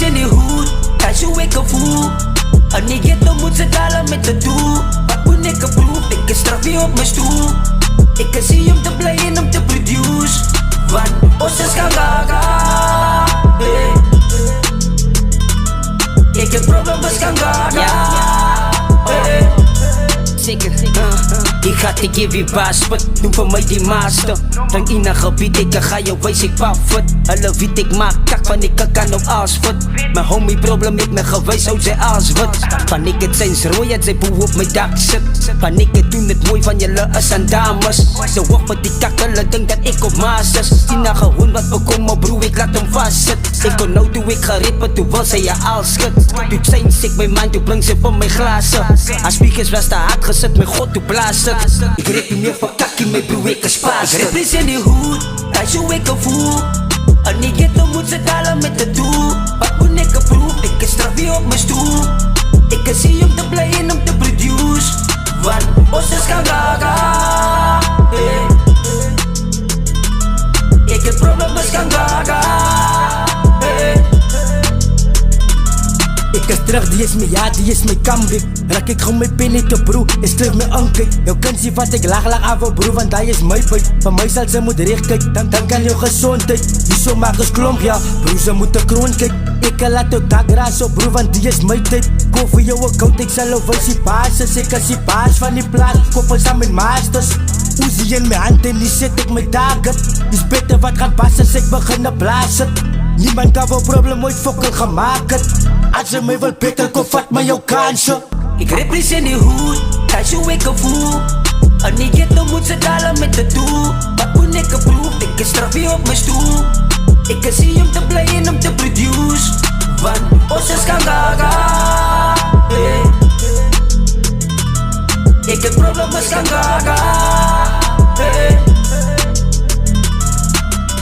in die hoed, hij zo ik gevoel. En ik get om moet ze dalen met de doel. Wat moet ik proef, ik is straf weer op mijn stoel. Ik kan zien om te play en om te produce. Want ons is gaan gaga, hey. Ik heb problemen gaan gaga, hey. Zeker, ik ga te give je baaspunt, noem voor mij die master. Van ina gebied, ik ga je wijs, ik pafut. Alle wiet, ik maak tak van ik kan op asfut. Mijn homie probleem, ik me gewijs, hoe zij aswut. Van ik het zijn rooi, het zij boe op mijn dak zit. Van ik het doen het mooi van jullie is aan dames. Ze wacht met die kakkelen, denk dat ik op masters. Ina gewoon wat bekomen, broer, ik laat hem vastzit. Ik kon nou doe ik gerippen, toen wil zij je al schut. Doet zijn sick mijn mind, toen brengt ze van mijn glazen. Als speakers was te hard gezet, mijn god, toen blazen. Ik rip niet meer van kakkie, mijn broer, ik is paas. Ik rip is in die hoed, hij zo ik gevoel. En ik get om moet ze dalen met de doel. Wat moet ik proef, ik is straf weer op mijn stoel. Ik kan zien om te play en om te produce. Want ons is gaan gaga, hey. Ik heb problemen gaan gaga, hey. Ik is terug, die is mijn ja, die is mijn comeback. Raak ik gewoon mijn pen in te broer, is terug mijn anker. Jou kan zien wat ik laag aan voor broer, want dat is mijn pijn. Van mij zal ze moet recht kijken, dan kan jou gezondheid. Die zo maak is klomp, ja, broer ze moet de kroon kijken. Ik laat jou dag raas op broer, want die is mijn tijd. Koop voor jou een koud, ik zal jou wijs die basis. Ik is die baas van die plaats, koppel samen masters. Uzi in mijn hand en die zet ik mijn target. Is beter wat gaat passen als ik begin te blazen. Niemand kan wel probleem ooit fokken gemaakt. Als je mij wil beter, kom vat maar jouw kansen. Ik rip is in die hoed, hij zo ik gevoel. En ik get om moet ze dalen met de doel. Wat moet ik proef, ik is straf weer op mijn stoel. Ik kan zien om te play en om te produce. Want ons is gaan gaga, hey. Ik heb problemen gaan gaga, hey.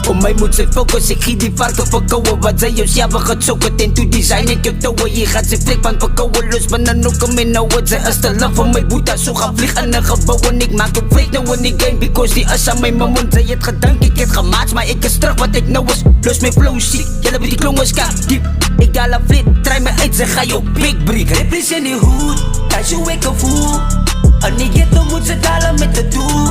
Op mij moet ze focus, ik giet die varken verkouwen. Wat zij juist ja, we gaan zoeken en toe design ik je touwen. Je gaat ze flik van verkouwen, los maar dan ook hem inhouden. Zij is te lang voor mijn boeta, zo gaan vliegen in een gebouw. En ik maak ook fake nou in die game, because die is aan mijn moment. Zij het gedankt, ik het gemaakt, maar ik is terug wat ik nou was. Los mijn flow ziek, jullie bij die klongen kap diep. Ik haal een vlit, draai me uit, ze ga je big break. Rip is in die hoed, hij zo ik gevoel. En ik get om moet ze dalen met de doel.